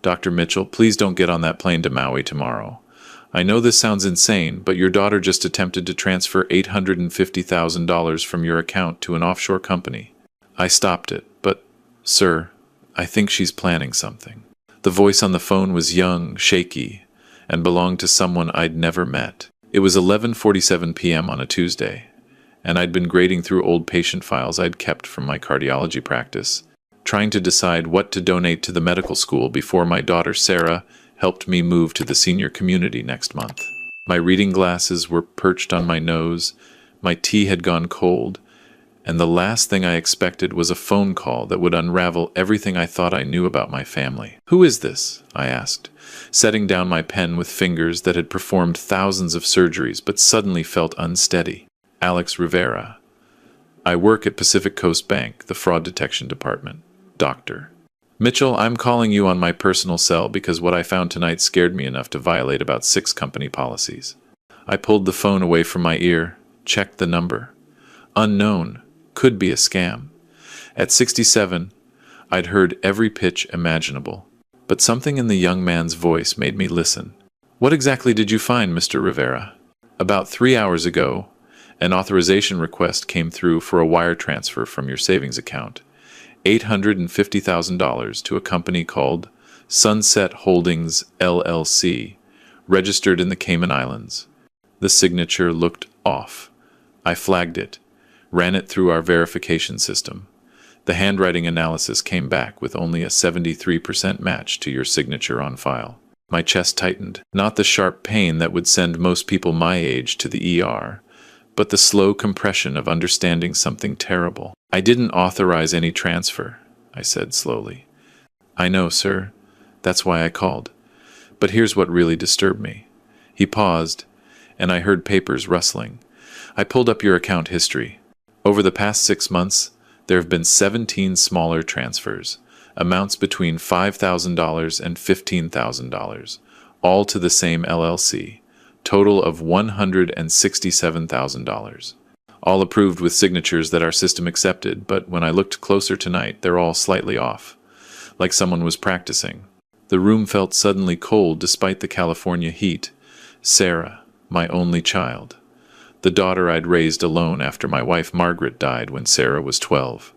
Dr. Mitchell, please don't get on that plane to Maui tomorrow. I know this sounds insane, but your daughter just attempted to transfer $850,000 from your account to an offshore company. I stopped it, but, sir, I think she's planning something. The voice on the phone was young, shaky, and belonged to someone I'd never met. It was 11:47 p.m. on a Tuesday, and I'd been grading through old patient files I'd kept from my cardiology practice, trying to decide what to donate to the medical school before my daughter Sarah helped me move to the senior community next month. My reading glasses were perched on my nose, my tea had gone cold, and the last thing I expected was a phone call that would unravel everything I thought I knew about my family. "Who is this?" I asked, setting down my pen with fingers that had performed thousands of surgeries but suddenly felt unsteady. "Alex Rivera. I work at Pacific Coast Bank, the fraud detection department. Doctor. Mitchell, I'm calling you on my personal cell because what I found tonight scared me enough to violate about 6 company policies." I pulled the phone away from my ear, checked the number. Unknown. Could be a scam. At 67, I'd heard every pitch imaginable, but something in the young man's voice made me listen. "What exactly did you find, Mr. Rivera?" "About 3 hours ago, an authorization request came through for a wire transfer from your savings account. $850,000 to a company called Sunset Holdings LLC, registered in the Cayman Islands." The signature looked off. I flagged it, ran it through our verification system. The handwriting analysis came back with only a 73% match to your signature on file. My chest tightened, not the sharp pain that would send most people my age to the ER, but the slow compression of understanding something terrible. "I didn't authorize any transfer," I said slowly. "I know, sir. That's why I called. But here's what really disturbed me." He paused, and I heard papers rustling. I pulled up your account history. Over the past 6 months, there have been 17 smaller transfers, amounts between $5,000 and $15,000, all to the same LLC, total of $167,000. All approved with signatures that our system accepted, but when I looked closer tonight, they're all slightly off, like someone was practicing. The room felt suddenly cold despite the California heat. Sarah, my only child. The daughter I'd raised alone after my wife Margaret died when Sarah was 12.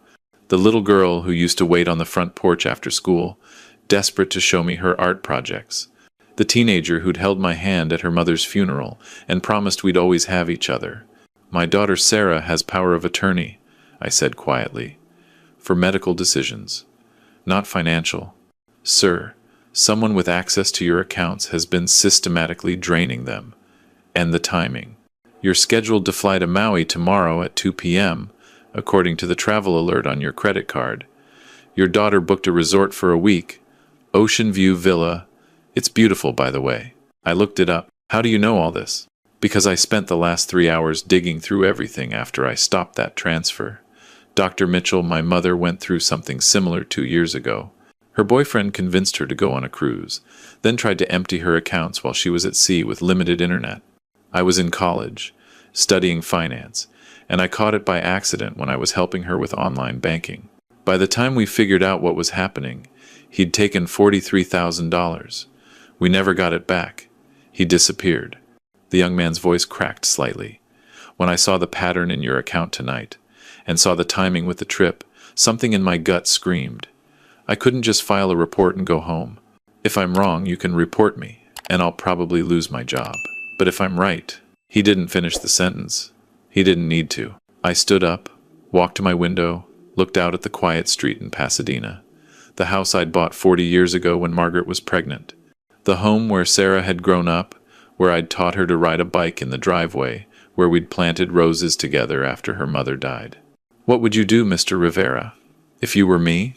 The little girl who used to wait on the front porch after school, desperate to show me her art projects. The teenager who'd held my hand at her mother's funeral and promised we'd always have each other. "My daughter Sarah has power of attorney," I said quietly, "for medical decisions, not financial. Sir, someone with access to your accounts has been systematically draining them. And the timing. You're scheduled to fly to Maui tomorrow at 2 p.m., according to the travel alert on your credit card. Your daughter booked a resort for a week, Ocean View Villa. It's beautiful, by the way. I looked it up. How do you know all this?" "Because I spent the last 3 hours digging through everything after I stopped that transfer. Dr. Mitchell, my mother went through something similar 2 years ago. Her boyfriend convinced her to go on a cruise, then tried to empty her accounts while she was at sea with limited internet. I was in college, studying finance, and I caught it by accident when I was helping her with online banking. By the time we figured out what was happening, he'd taken $43,000. We never got it back. He disappeared." The young man's voice cracked slightly. "When I saw the pattern in your account tonight, and saw the timing with the trip, something in my gut screamed. I couldn't just file a report and go home. If I'm wrong, you can report me, and I'll probably lose my job. But if I'm right..." He didn't finish the sentence. He didn't need to. I stood up, walked to my window, looked out at the quiet street in Pasadena. The house I'd bought 40 years ago when Margaret was pregnant. The home where Sarah had grown up, where I'd taught her to ride a bike in the driveway, where we'd planted roses together after her mother died. "What would you do, Mr. Rivera? If you were me?"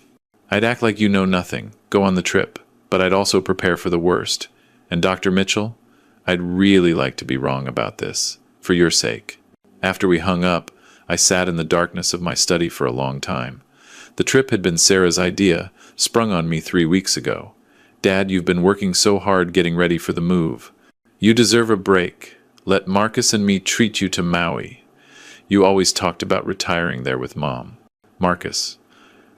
"I'd act like you know nothing, go on the trip, but I'd also prepare for the worst. And Dr. Mitchell, I'd really like to be wrong about this, for your sake." After we hung up, I sat in the darkness of my study for a long time. The trip had been Sarah's idea, sprung on me 3 weeks ago. "Dad, you've been working so hard getting ready for the move. You deserve a break. Let Marcus and me treat you to Maui. You always talked about retiring there with Mom." "Marcus,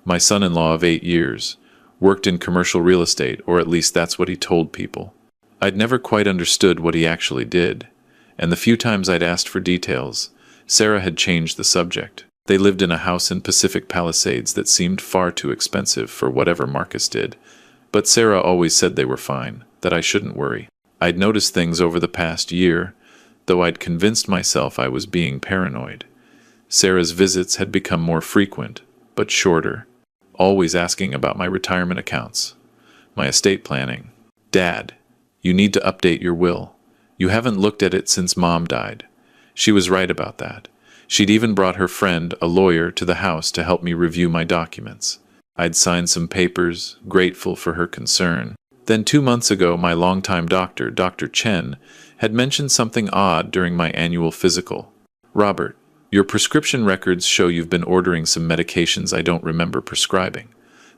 my son-in-law of 8 years. Worked in commercial real estate, or at least that's what he told people. I'd never quite understood what he actually did, and the few times I'd asked for details, Sarah had changed the subject. They lived in a house in Pacific Palisades that seemed far too expensive for whatever Marcus did, but Sarah always said they were fine, that I shouldn't worry. I'd noticed things over the past year, though I'd convinced myself I was being paranoid. Sarah's visits had become more frequent, but shorter, always asking about my retirement accounts, my estate planning. "Dad, you need to update your will. You haven't looked at it since Mom died." She was right about that. She'd even brought her friend, a lawyer, to the house to help me review my documents. I'd signed some papers, grateful for her concern. Then 2 months ago, my longtime doctor, Dr. Chen, had mentioned something odd during my annual physical. "Robert, your prescription records show you've been ordering some medications I don't remember prescribing.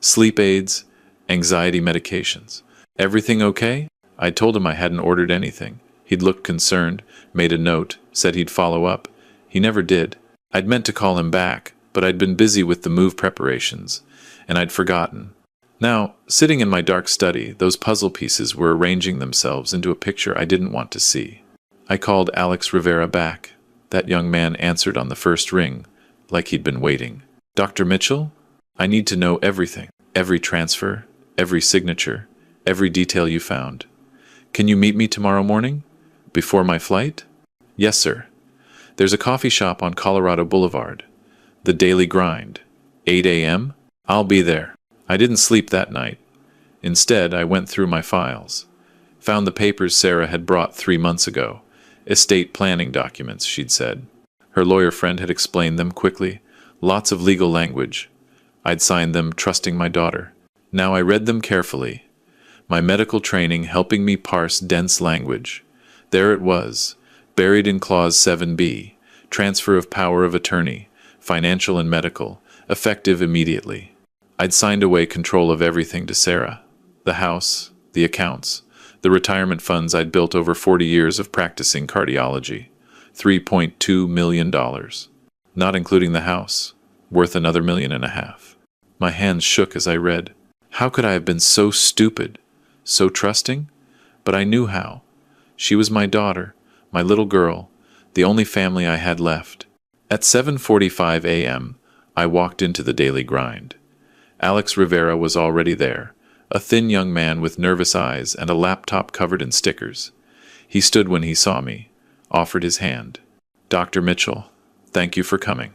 Sleep aids, anxiety medications. Everything okay?" I told him I hadn't ordered anything. He'd looked concerned, made a note, said he'd follow up. He never did. I'd meant to call him back, but I'd been busy with the move preparations, and I'd forgotten. Now, sitting in my dark study, those puzzle pieces were arranging themselves into a picture I didn't want to see. I called Alex Rivera back. That young man answered on the first ring, like he'd been waiting. "Dr. Mitchell? I need to know everything. Every transfer, every signature, every detail you found. Can you meet me tomorrow morning? Before my flight?" "Yes, sir. There's a coffee shop on Colorado Boulevard. The Daily Grind. 8 a.m.? I'll be there." I didn't sleep that night. Instead, I went through my files. Found the papers Sarah had brought 3 months ago. Estate planning documents, she'd said. Her lawyer friend had explained them quickly. Lots of legal language. I'd signed them, trusting my daughter. Now I read them carefully. My medical training helping me parse dense language. There it was, buried in Clause 7b, transfer of power of attorney, financial and medical, effective immediately. I'd signed away control of everything to Sarah. The house, the accounts, the retirement funds I'd built over 40 years of practicing cardiology. $3.2 million. Not including the house, worth another $1.5 million. My hands shook as I read. How could I have been so stupid, so trusting? But I knew how. She was my daughter, my little girl, the only family I had left. At 7:45 a.m., I walked into the Daily Grind. Alex Rivera was already there, a thin young man with nervous eyes and a laptop covered in stickers. He stood when he saw me, offered his hand. "Dr. Mitchell, thank you for coming."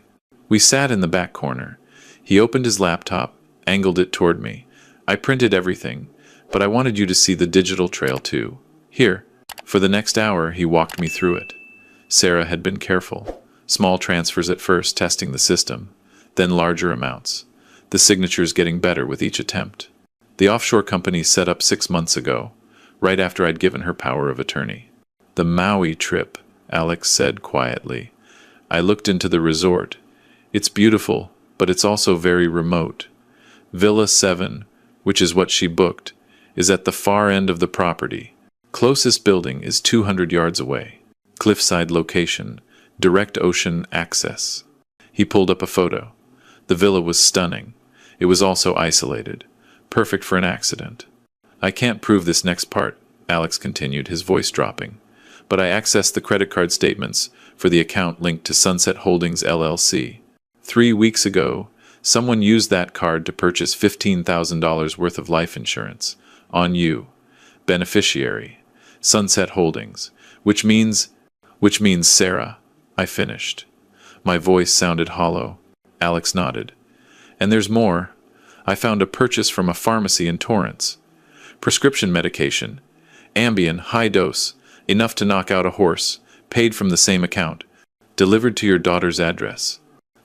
We sat in the back corner. He opened his laptop, angled it toward me. "I printed everything, but I wanted you to see the digital trail too. Here." For the next hour, he walked me through it. Sarah had been careful. Small transfers at first, testing the system, then larger amounts. The signatures getting better with each attempt. The offshore company set up 6 months ago, right after I'd given her power of attorney. "The Maui trip," Alex said quietly. I looked into the resort. It's beautiful, but it's also very remote. Villa 7, which is what she booked, is at the far end of the property. Closest building is 200 yards away. Cliffside location, direct ocean access. He pulled up a photo. The villa was stunning. It was also isolated. Perfect for an accident. "I can't prove this next part," Alex continued, his voice dropping. "But I accessed the credit card statements for the account linked to Sunset Holdings LLC. 3 weeks ago, someone used that card to purchase $15,000 worth of life insurance. On you. Beneficiary. Sunset Holdings. Which means Sarah," I finished. My voice sounded hollow. Alex nodded. "And there's more. I found a purchase from a pharmacy in Torrance. Prescription medication. Ambien, high dose, enough to knock out a horse, paid from the same account, delivered to your daughter's address."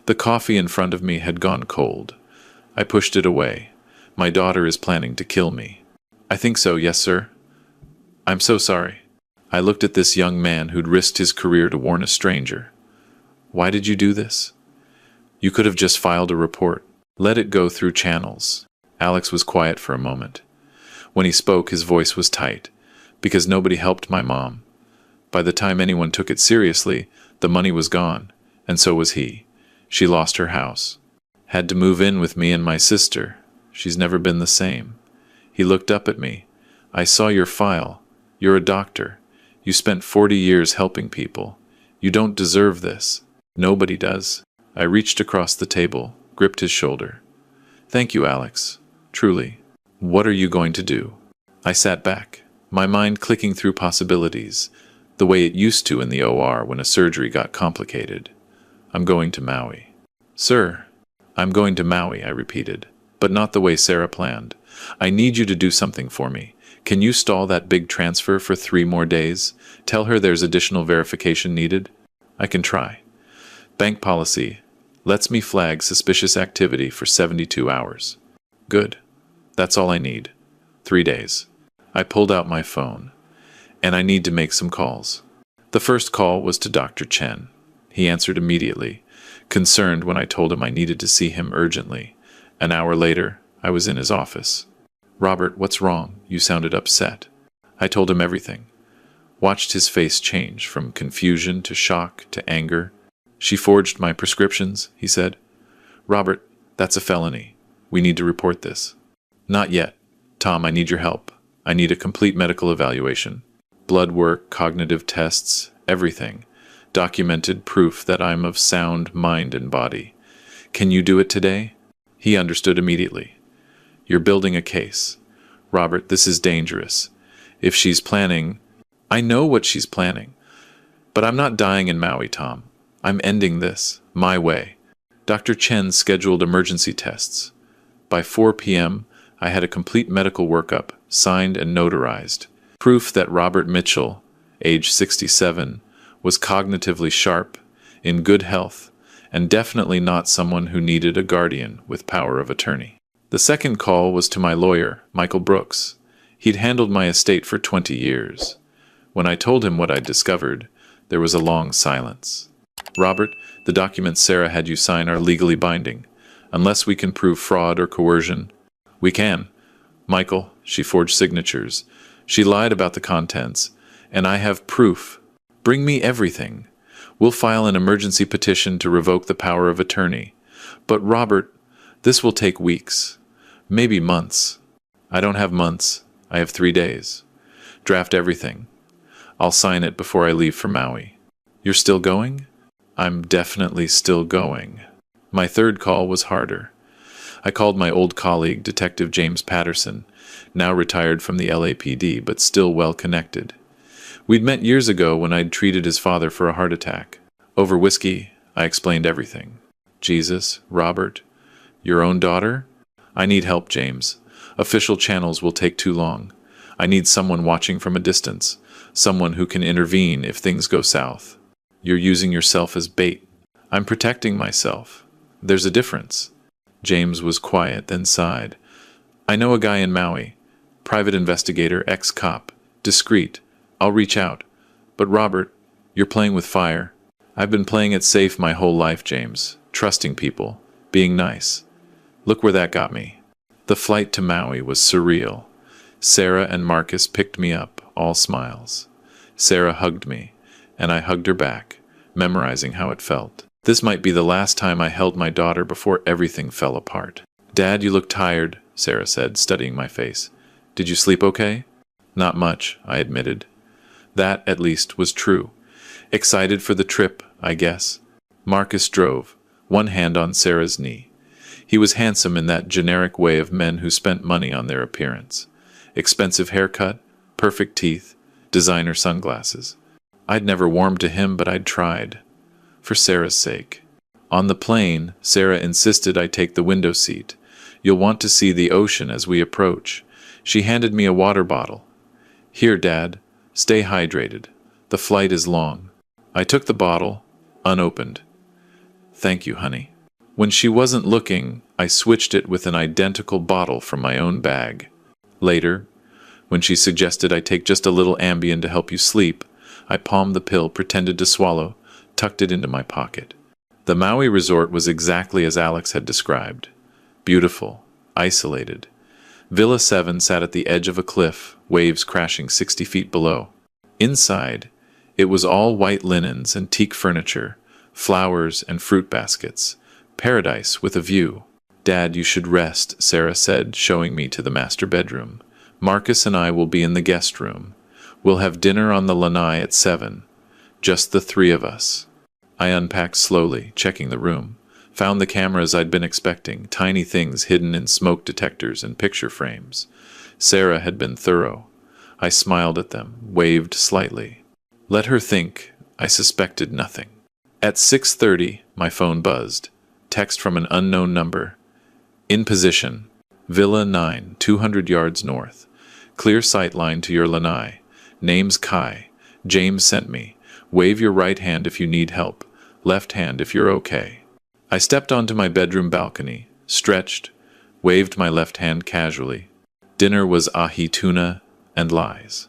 The coffee in front of me had gone cold. I pushed it away. "My daughter is planning to kill me." "I think so, yes, sir." "I'm so sorry." I looked at this young man who'd risked his career to warn a stranger. "Why did you do this?" "You could have just filed a report. Let it go through channels." Alex was quiet for a moment. When he spoke, his voice was tight, because nobody helped my mom. By the time anyone took it seriously, the money was gone, and so was he. She lost her house. Had to move in with me and my sister. She's never been the same. He looked up at me. I saw your file. You're a doctor. You spent 40 years helping people. You don't deserve this. Nobody does. I reached across the table, gripped his shoulder. Thank you, Alex. Truly. What are you going to do? I sat back, my mind clicking through possibilities, the way it used to in the OR when a surgery got complicated. I'm going to Maui. Sir, I'm going to Maui, I repeated, but not the way Sarah planned. I need you to do something for me. Can you stall that big transfer for 3 more days? Tell her there's additional verification needed? I can try. Bank policy lets me flag suspicious activity for 72 hours. Good. That's all I need. 3 days. I pulled out my phone. And I need to make some calls. The first call was to Dr. Chen. He answered immediately, concerned when I told him I needed to see him urgently. An hour later, I was in his office. Robert, what's wrong? You sounded upset. I told him everything. Watched his face change from confusion to shock to anger. She forged my prescriptions, he said. Robert, that's a felony. We need to report this. Not yet. Tom, I need your help. I need a complete medical evaluation. Blood work, cognitive tests, everything. Documented proof that I'm of sound mind and body. Can you do it today? He understood immediately. You're building a case. Robert, this is dangerous. If she's planning... I know what she's planning. But I'm not dying in Maui, Tom. I'm ending this, my way. Dr. Chen scheduled emergency tests. By 4 p.m., I had a complete medical workup, signed and notarized. Proof that Robert Mitchell, age 67, was cognitively sharp, in good health, and definitely not someone who needed a guardian with power of attorney. The second call was to my lawyer, Michael Brooks. He'd handled my estate for 20 years. When I told him what I'd discovered, there was a long silence. Robert, the documents Sarah had you sign are legally binding. Unless we can prove fraud or coercion. We can. Michael, she forged signatures. She lied about the contents. And I have proof. Bring me everything. We'll file an emergency petition to revoke the power of attorney. But Robert, this will take weeks. Maybe months. I don't have months. I have 3 days. Draft everything. I'll sign it before I leave for Maui. You're still going? I'm definitely still going. My third call was harder. I called my old colleague, Detective James Patterson, now retired from the LAPD, but still well connected. We'd met years ago when I'd treated his father for a heart attack. Over whiskey, I explained everything. Jesus, Robert, your own daughter? I need help, James. Official channels will take too long. I need someone watching from a distance, someone who can intervene if things go south. You're using yourself as bait. I'm protecting myself. There's a difference. James was quiet, then sighed. I know a guy in Maui. Private investigator, ex-cop. Discreet. I'll reach out. But Robert, you're playing with fire. I've been playing it safe my whole life, James. Trusting people. Being nice. Look where that got me. The flight to Maui was surreal. Sarah and Marcus picked me up, all smiles. Sarah hugged me, and I hugged her back, memorizing how it felt. This might be the last time I held my daughter before everything fell apart. Dad, you look tired, Sarah said, studying my face. Did you sleep okay? Not much, I admitted. That, at least, was true. Excited for the trip, I guess. Marcus drove, one hand on Sarah's knee. He was handsome in that generic way of men who spent money on their appearance. Expensive haircut, perfect teeth, designer sunglasses. I'd never warmed to him, but I'd tried. For Sarah's sake. On the plane, Sarah insisted I take the window seat. You'll want to see the ocean as we approach. She handed me a water bottle. Here, Dad. Stay hydrated. The flight is long. I took the bottle, unopened. Thank you, honey. When she wasn't looking, I switched it with an identical bottle from my own bag. Later, when she suggested I take just a little Ambien to help you sleep, I palmed the pill, pretended to swallow, tucked it into my pocket. The Maui resort was exactly as Alex had described. Beautiful, isolated. Villa 7 sat at the edge of a cliff, waves crashing 60 feet below. Inside, it was all white linens and teak furniture, flowers and fruit baskets. Paradise with a view. Dad, you should rest, Sarah said, showing me to the master bedroom. Marcus and I will be in the guest room. We'll have dinner on the lanai at 7. Just the 3 of us. I unpacked slowly, checking the room. Found the cameras I'd been expecting, tiny things hidden in smoke detectors and picture frames. Sarah had been thorough. I smiled at them, waved slightly. Let her think I suspected nothing. At 6:30, my phone buzzed. Text from an unknown number. In position. Villa 9, 200 yards north. Clear sight line to your lanai. Name's Kai. James sent me. Wave your right hand if you need help. Left hand if you're okay. I stepped onto my bedroom balcony, stretched, waved my left hand casually. Dinner was ahi tuna and lies.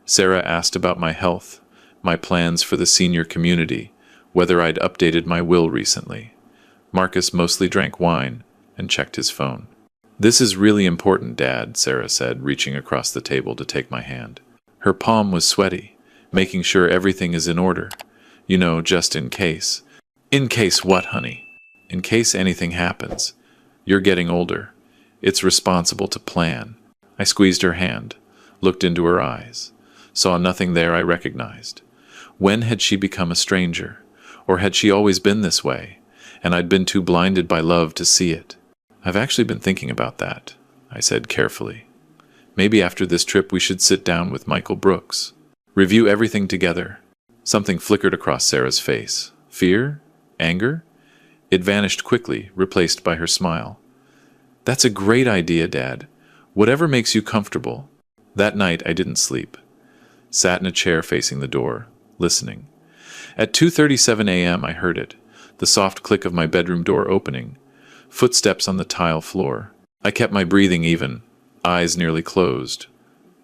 Sarah asked about my health, my plans for the senior community, whether I'd updated my will recently. Marcus mostly drank wine and checked his phone. This is really important, Dad, Sarah said, reaching across the table to take my hand. Her palm was sweaty, making sure everything is in order. You know, just in case. In case what, honey? In case anything happens. You're getting older. It's responsible to plan. I squeezed her hand, looked into her eyes, saw nothing there I recognized. When had she become a stranger? Or had she always been this way, and I'd been too blinded by love to see it? I've actually been thinking about that, I said carefully. Maybe after this trip we should sit down with Michael Brooks. Review everything together. Something flickered across Sarah's face. Fear? Anger? It vanished quickly, replaced by her smile. That's a great idea, Dad. Whatever makes you comfortable. That night I didn't sleep. Sat in a chair facing the door, listening. At 2:37 a.m. I heard it, the soft click of my bedroom door opening, footsteps on the tile floor. I kept my breathing even, eyes nearly closed,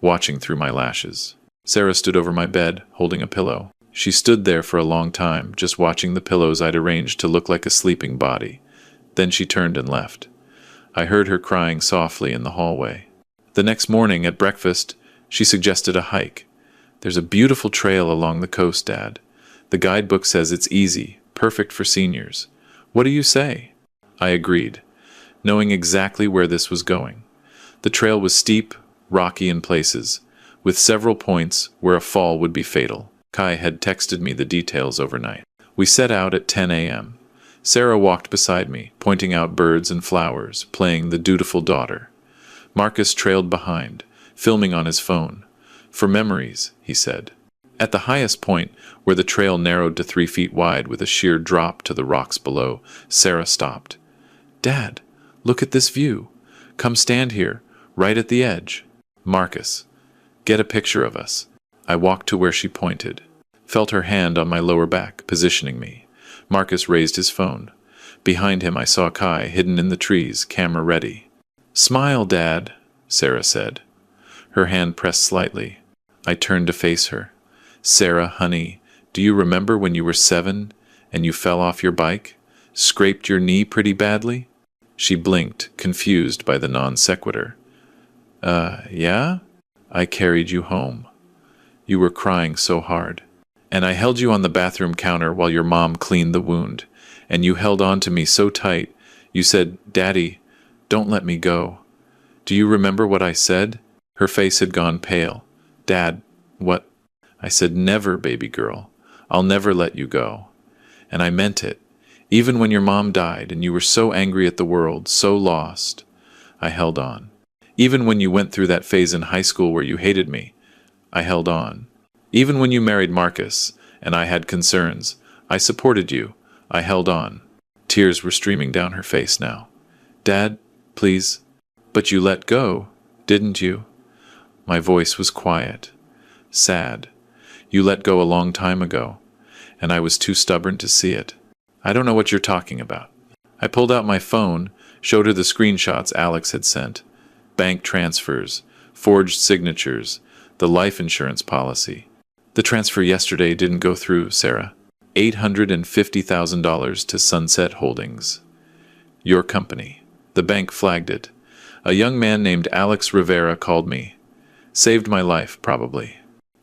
watching through my lashes. Sarah stood over my bed, holding a pillow. She stood there for a long time, just watching the pillows I'd arranged to look like a sleeping body. Then she turned and left. I heard her crying softly in the hallway. The next morning at breakfast, she suggested a hike. There's a beautiful trail along the coast, Dad. The guidebook says it's easy, perfect for seniors. What do you say? I agreed, knowing exactly where this was going. The trail was steep, rocky in places, with several points where a fall would be fatal. Kai had texted me the details overnight. We set out at 10 a.m. Sarah walked beside me, pointing out birds and flowers, playing the dutiful daughter. Marcus trailed behind, filming on his phone. For memories, he said. At the highest point, where the trail narrowed to 3 feet wide with a sheer drop to the rocks below, Sarah stopped. Dad, look at this view. Come stand here, right at the edge. Marcus, get a picture of us. I walked to where she pointed, felt her hand on my lower back, positioning me. Marcus raised his phone. Behind him I saw Kai, hidden in the trees, camera ready. Smile, Dad, Sarah said. Her hand pressed slightly. I turned to face her. Sarah, honey, do you remember when you were 7 and you fell off your bike? Scraped your knee pretty badly? She blinked, confused by the non sequitur. Yeah? I carried you home. You were crying so hard. And I held you on the bathroom counter while your mom cleaned the wound. And you held on to me so tight. You said, Daddy, don't let me go. Do you remember what I said? Her face had gone pale. Dad, what? I said, never, baby girl. I'll never let you go. And I meant it. Even when your mom died and you were so angry at the world, so lost, I held on. Even when you went through that phase in high school where you hated me, I held on. Even when you married Marcus and I had concerns, I supported you. I held on. Tears were streaming down her face now. Dad, please. But you let go, didn't you? My voice was quiet, sad. You let go a long time ago, and I was too stubborn to see it. I don't know what you're talking about. I pulled out my phone, showed her the screenshots Alex had sent. Bank transfers, forged signatures, the life insurance policy. The transfer yesterday didn't go through, Sarah. $850,000 to Sunset Holdings. Your company. The bank flagged it. A young man named Alex Rivera called me. Saved my life, probably.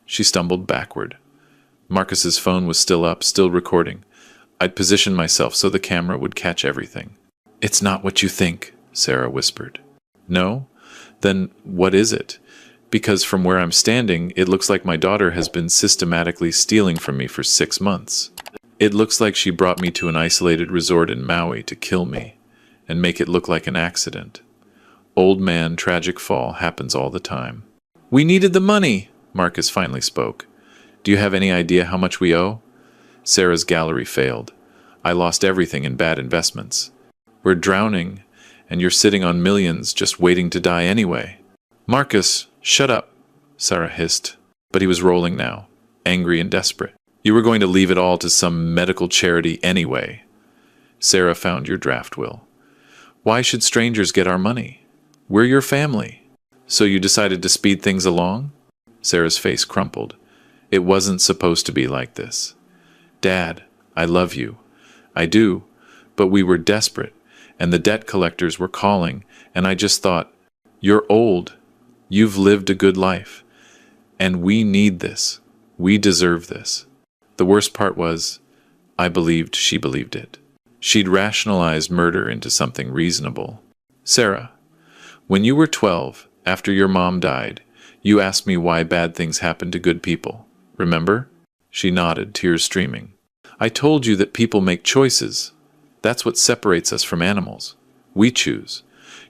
She stumbled backward. Marcus's phone was still up, still recording. I'd positioned myself so the camera would catch everything. It's not what you think, Sarah whispered. No? Then what is it? Because from where I'm standing, it looks like my daughter has been systematically stealing from me for 6 months. It looks like she brought me to an isolated resort in Maui to kill me and make it look like an accident. Old man, tragic fall happens all the time. We needed the money, Marcus finally spoke. Do you have any idea how much we owe? Sarah's gallery failed. I lost everything in bad investments. We're drowning, and you're sitting on millions just waiting to die anyway. Marcus, shut up, Sarah hissed. But he was rolling now, angry and desperate. You were going to leave it all to some medical charity anyway. Sarah found your draft will. Why should strangers get our money? We're your family. So you decided to speed things along? Sarah's face crumpled. It wasn't supposed to be like this. Dad, I love you. I do, but we were desperate, and the debt collectors were calling, and I just thought, you're old. You've lived a good life. And we need this. We deserve this. The worst part was, I believed she believed it. She'd rationalized murder into something reasonable. Sarah, when you were 12, after your mom died, you asked me why bad things happen to good people. Remember? She nodded, tears streaming. I told you that people make choices. That's what separates us from animals. We choose.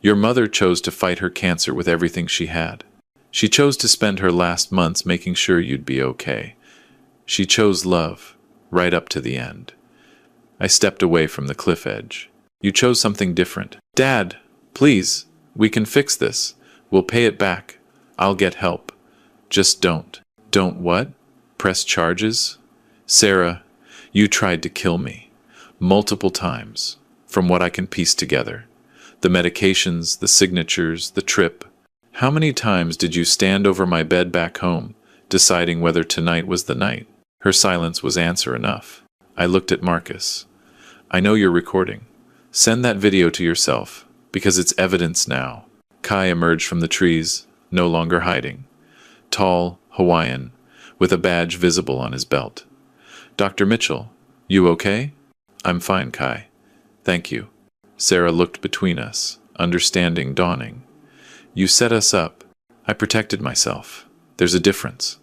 Your mother chose to fight her cancer with everything she had. She chose to spend her last months making sure you'd be okay. She chose love, right up to the end. I stepped away from the cliff edge. You chose something different. Dad, please, we can fix this. We'll pay it back. I'll get help. Just don't. Don't what? Press charges? Sarah, you tried to kill me. Multiple times, from what I can piece together. The medications, the signatures, the trip. How many times did you stand over my bed back home, deciding whether tonight was the night? Her silence was answer enough. I looked at Marcus. I know you're recording. Send that video to yourself, because it's evidence now. Kai emerged from the trees, no longer hiding. Tall, Hawaiian, with a badge visible on his belt. Dr. Mitchell, you okay? I'm fine, Kai. Thank you. Sarah looked between us, understanding dawning. You set us up. I protected myself. There's a difference.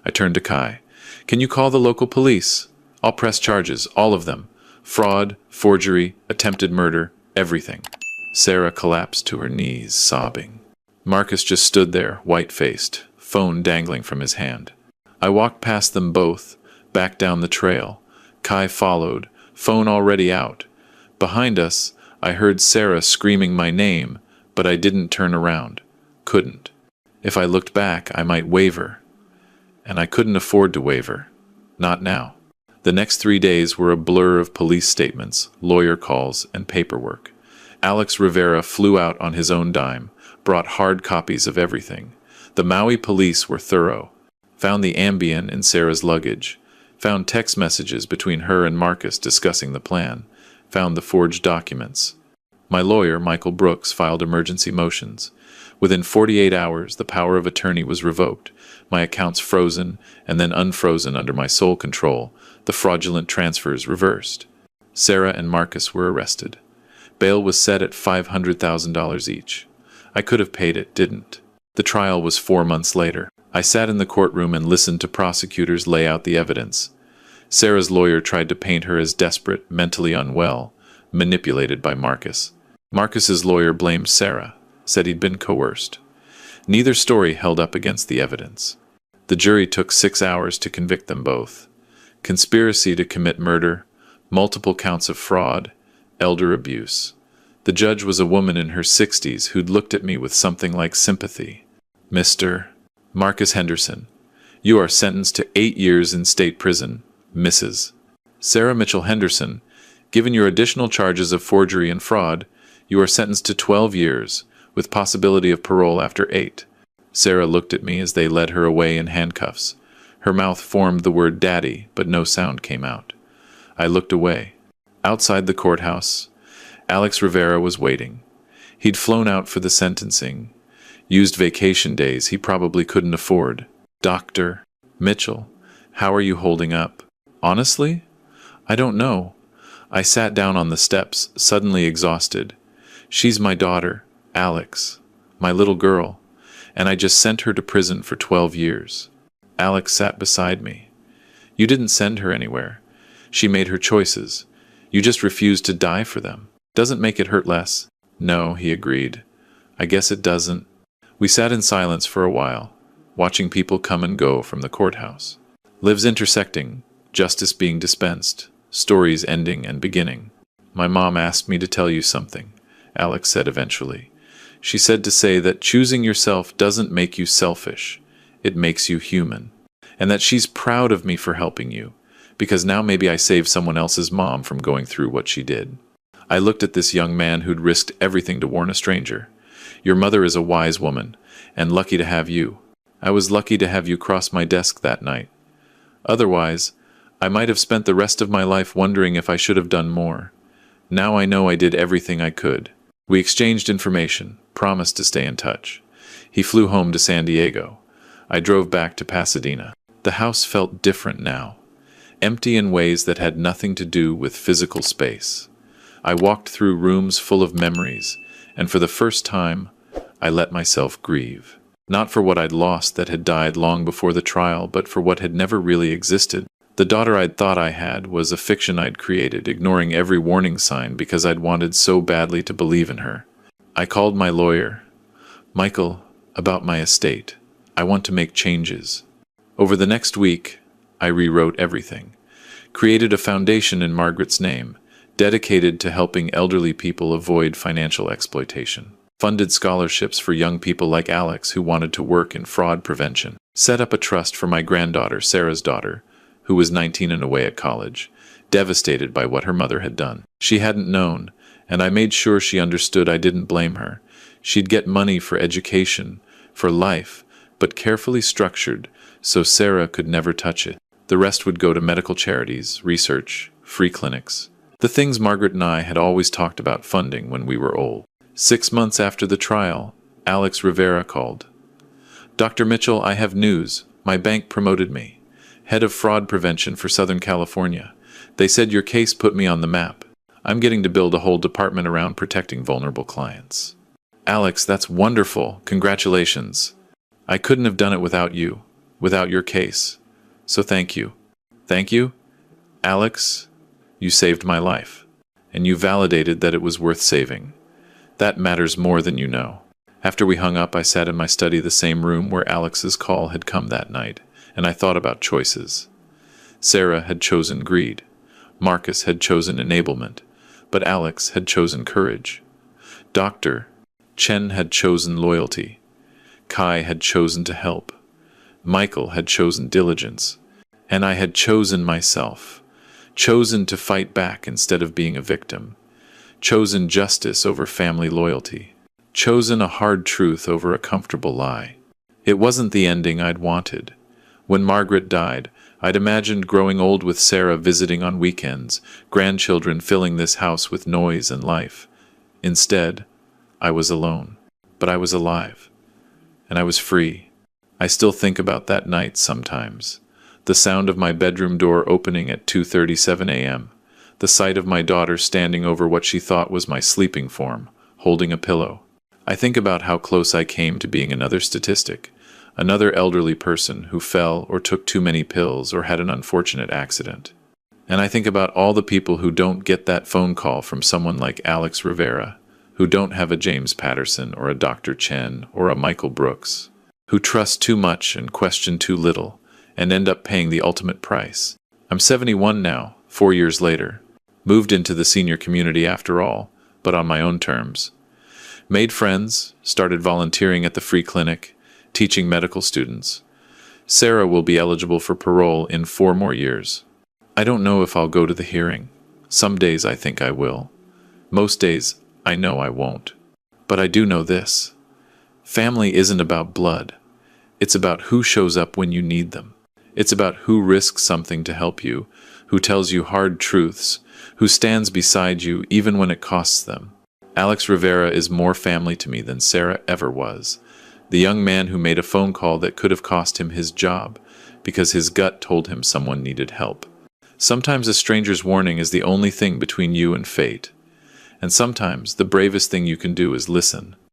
I turned to Kai. Can you call the local police? I'll press charges, all of them. Fraud, forgery, attempted murder, everything. Sarah collapsed to her knees, sobbing. Marcus just stood there, white-faced, phone dangling from his hand. I walked past them both, back down the trail. Kai followed, phone already out. Behind us, I heard Sarah screaming my name, but I didn't turn around. Couldn't. If I looked back, I might waver. And I couldn't afford to waver. Not now. The next 3 days were a blur of police statements, lawyer calls, and paperwork. Alex Rivera flew out on his own dime, brought hard copies of everything. The Maui police were thorough. Found the Ambien in Sarah's luggage. Found text messages between her and Marcus discussing the plan. Found the forged documents. My lawyer, Michael Brooks, filed emergency motions. Within 48 hours, the power of attorney was revoked, my accounts frozen and then unfrozen under my sole control, the fraudulent transfers reversed. Sarah and Marcus were arrested. Bail was set at $500,000 each. I could have paid it, didn't. The trial was 4 months later. I sat in the courtroom and listened to prosecutors lay out the evidence. Sarah's lawyer tried to paint her as desperate, mentally unwell, manipulated by Marcus. Marcus's lawyer blamed Sarah, said he'd been coerced. Neither story held up against the evidence. The jury took 6 hours to convict them both. Conspiracy to commit murder, multiple counts of fraud, elder abuse. The judge was a woman in her 60s who'd looked at me with something like sympathy. Mr. Marcus Henderson, you are sentenced to 8 years in state prison, Mrs. Sarah Mitchell Henderson, given your additional charges of forgery and fraud, you are sentenced to 12 years, with possibility of parole after 8. Sarah looked at me as they led her away in handcuffs. Her mouth formed the word daddy, but no sound came out. I looked away. Outside the courthouse, Alex Rivera was waiting. He'd flown out for the sentencing. Used vacation days he probably couldn't afford. Dr. Mitchell, how are you holding up? Honestly? I don't know. I sat down on the steps, suddenly exhausted. She's my daughter, Alex, my little girl, and I just sent her to prison for 12 years. Alex sat beside me. You didn't send her anywhere. She made her choices. You just refused to die for them. Doesn't make it hurt less. No, he agreed. I guess it doesn't. We sat in silence for a while, watching people come and go from the courthouse. Lives intersecting, justice being dispensed, stories ending and beginning. My mom asked me to tell you something, Alex said eventually. She said to say that choosing yourself doesn't make you selfish. It makes you human. And that she's proud of me for helping you, because now maybe I saved someone else's mom from going through what she did. I looked at this young man who'd risked everything to warn a stranger. Your mother is a wise woman, and lucky to have you. I was lucky to have you cross my desk that night. Otherwise, I might have spent the rest of my life wondering if I should have done more. Now I know I did everything I could. We exchanged information, promised to stay in touch. He flew home to San Diego. I drove back to Pasadena. The house felt different now, empty in ways that had nothing to do with physical space. I walked through rooms full of memories, and for the first time, I let myself grieve. Not for what I'd lost that had died long before the trial, but for what had never really existed. The daughter I'd thought I had was a fiction I'd created, ignoring every warning sign because I'd wanted so badly to believe in her. I called my lawyer. Michael, about my estate. I want to make changes. Over the next week, I rewrote everything. Created a foundation in Margaret's name, dedicated to helping elderly people avoid financial exploitation. Funded scholarships for young people like Alex who wanted to work in fraud prevention. Set up a trust for my granddaughter, Sarah's daughter, who was 19 and away at college, devastated by what her mother had done. She hadn't known, and I made sure she understood I didn't blame her. She'd get money for education, for life, but carefully structured so Sarah could never touch it. The rest would go to medical charities, research, free clinics. The things Margaret and I had always talked about funding when we were old. 6 months after the trial, Alex Rivera called. Dr. Mitchell, I have news. My bank promoted me. Head of fraud prevention for Southern California. They said your case put me on the map. I'm getting to build a whole department around protecting vulnerable clients. Alex, that's wonderful. Congratulations. I couldn't have done it without you, without your case. So thank you. Thank you? Alex, you saved my life, and you validated that it was worth saving. That matters more than you know. After we hung up, I sat in my study, the same room where Alex's call had come that night, and I thought about choices. Sarah had chosen greed. Marcus had chosen enablement, but Alex had chosen courage. Dr. Chen had chosen loyalty. Kai had chosen to help. Michael had chosen diligence. And I had chosen myself. Chosen to fight back instead of being a victim. Chosen justice over family loyalty. Chosen a hard truth over a comfortable lie. It wasn't the ending I'd wanted. When Margaret died, I'd imagined growing old with Sarah visiting on weekends, grandchildren filling this house with noise and life. Instead, I was alone, but I was alive, and I was free. I still think about that night sometimes. The sound of my bedroom door opening at 2:37 a.m., the sight of my daughter standing over what she thought was my sleeping form, holding a pillow. I think about how close I came to being another statistic, another elderly person who fell or took too many pills or had an unfortunate accident. And I think about all the people who don't get that phone call from someone like Alex Rivera, who don't have a James Patterson or a Dr. Chen or a Michael Brooks, who trust too much and question too little, and end up paying the ultimate price. I'm 71 now, 4 years later. Moved into the senior community after all, but on my own terms. Made friends, started volunteering at the free clinic, teaching medical students. Sarah will be eligible for parole in 4 more years. I don't know if I'll go to the hearing. Some days I think I will. Most days I know I won't. But I do know this. Family isn't about blood. It's about who shows up when you need them. It's about who risks something to help you, who tells you hard truths, who stands beside you even when it costs them. Alex Rivera is more family to me than Sarah ever was. The young man who made a phone call that could have cost him his job because his gut told him someone needed help. Sometimes a stranger's warning is the only thing between you and fate. And sometimes the bravest thing you can do is listen.